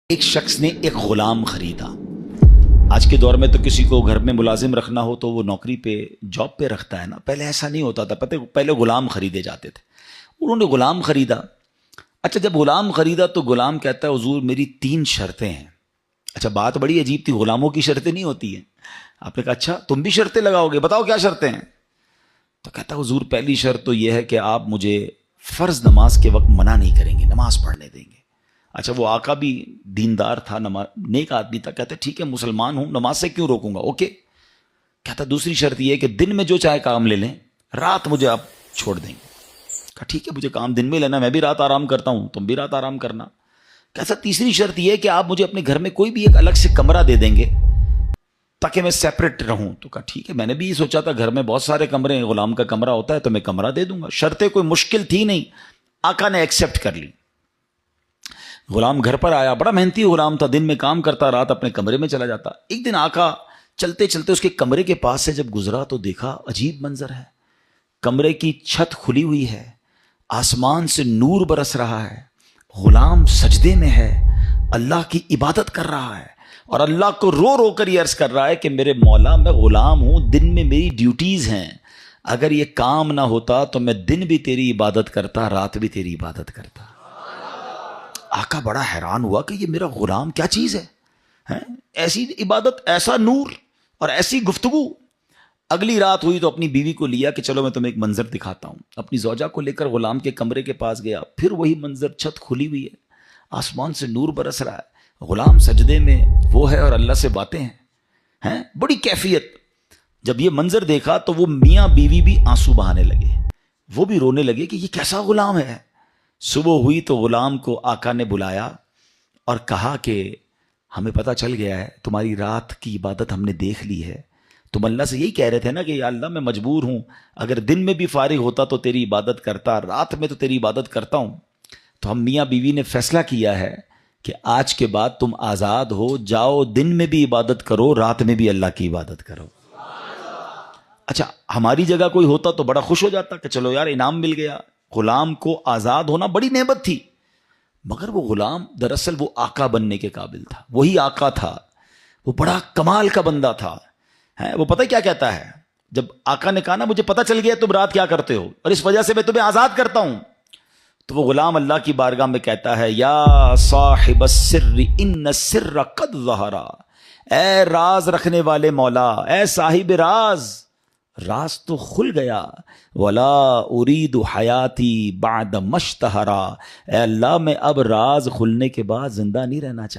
ایک شخص نے ایک غلام خریدا۔ آج کے دور میں تو کسی کو گھر میں ملازم رکھنا ہو تو وہ نوکری پہ جاب پہ رکھتا ہے نا، پہلے ایسا نہیں ہوتا تھا، پہلے غلام خریدے جاتے تھے۔ انہوں نے غلام خریدا۔ اچھا، جب غلام خریدا تو غلام کہتا ہے حضور میری 3 شرطیں ہیں۔ اچھا، بات بڑی عجیب تھی، غلاموں کی شرطیں نہیں ہوتی ہیں۔ آپ نے کہا اچھا تم بھی شرطیں لگاؤ گے، بتاؤ کیا شرطیں ہیں؟ تو کہتا ہے حضور پہلی شرط تو یہ ہے کہ آپ مجھے فرض نماز کے وقت منع نہیں کریں گے، نماز پڑھنے دیں گے۔ اچھا، وہ آقا بھی دیندار تھا، نیک آدمی تھا، کہتا ہے ٹھیک ہے مسلمان ہوں، نماز سے کیوں روکوں گا، اوکے۔ کہتا دوسری شرط یہ ہے کہ دن میں جو چاہے کام لے لیں، رات مجھے آپ چھوڑ دیں گے۔ کہا ٹھیک ہے مجھے کام دن میں لینا، میں بھی رات آرام کرتا ہوں، تم بھی رات آرام کرنا۔ کہتا تیسری شرط یہ ہے کہ آپ مجھے اپنے گھر میں کوئی بھی ایک الگ سے کمرہ دے دیں گے تاکہ میں سیپریٹ رہوں۔ تو کہا ٹھیک ہے، میں نے بھی یہ سوچا تھا گھر میں بہت سارے کمرے ہیں، غلام کا کمرہ ہوتا ہے تو میں کمرہ دے دوں گا۔ شرطیں کوئی مشکل تھی نہیں، آقا نے ایکسیپٹ کر لی۔ غلام گھر پر آیا، بڑا محنتی غلام تھا، دن میں کام کرتا، رات اپنے کمرے میں چلا جاتا۔ ایک دن آقا چلتے چلتے اس کے کمرے کے پاس سے جب گزرا تو دیکھا عجیب منظر ہے، کمرے کی چھت کھلی ہوئی ہے، آسمان سے نور برس رہا ہے، غلام سجدے میں ہے، اللہ کی عبادت کر رہا ہے اور اللہ کو رو رو کر یہ عرض کر رہا ہے کہ میرے مولا میں غلام ہوں، دن میں میری ڈیوٹیز ہیں، اگر یہ کام نہ ہوتا تو میں دن بھی تیری عبادت کرتا، رات بھی تیری عبادت کرتا۔ آقا بڑا حیران ہوا کہ یہ میرا غلام کیا چیز ہے، ایسی عبادت، ایسا نور اور ایسی گفتگو۔ اگلی رات ہوئی تو اپنی بیوی کو لیا کہ چلو میں تمہیں ایک منظر دکھاتا ہوں۔ اپنی زوجہ کو لے کر غلام کے کمرے کے پاس گیا، پھر وہی منظر، چھت کھلی ہوئی ہے، آسمان سے نور برس رہا ہے، غلام سجدے میں وہ ہے اور اللہ سے باتیں ہیں، بڑی کیفیت۔ جب یہ منظر دیکھا تو وہ میاں بیوی بھی آنسو بہانے لگے، وہ بھی رونے لگے کہ یہ کیسا غلام ہے۔ صبح ہوئی تو غلام کو آقا نے بلایا اور کہا کہ ہمیں پتہ چل گیا ہے تمہاری رات کی عبادت ہم نے دیکھ لی ہے، تم اللہ سے یہی کہہ رہے تھے نا کہ یا اللہ میں مجبور ہوں، اگر دن میں بھی فارغ ہوتا تو تیری عبادت کرتا، رات میں تو تیری عبادت کرتا ہوں۔ تو ہم میاں بیوی نے فیصلہ کیا ہے کہ آج کے بعد تم آزاد ہو، جاؤ دن میں بھی عبادت کرو، رات میں بھی اللہ کی عبادت کرو۔ اچھا، ہماری جگہ کوئی ہوتا تو بڑا خوش ہو جاتا کہ چلو یار انعام مل گیا، غلام کو آزاد ہونا بڑی نعمت تھی۔ مگر وہ غلام دراصل وہ آقا بننے کے قابل تھا، وہی آقا تھا، وہ بڑا کمال کا بندہ تھا۔ وہ پتہ کیا کہتا ہے، جب آقا نے کہا نا مجھے پتہ چل گیا تم رات کیا کرتے ہو اور اس وجہ سے میں تمہیں آزاد کرتا ہوں، تو وہ غلام اللہ کی بارگاہ میں کہتا ہے یا صاحب السر ان السر قد ظہر، اے راز رکھنے والے مولا، اے صاحب راز، راز تو کھل گیا، ولا ارید حیاتی بعد مشتہرا، اے اللہ میں اب راز کھلنے کے بعد زندہ نہیں رہنا چاہتا۔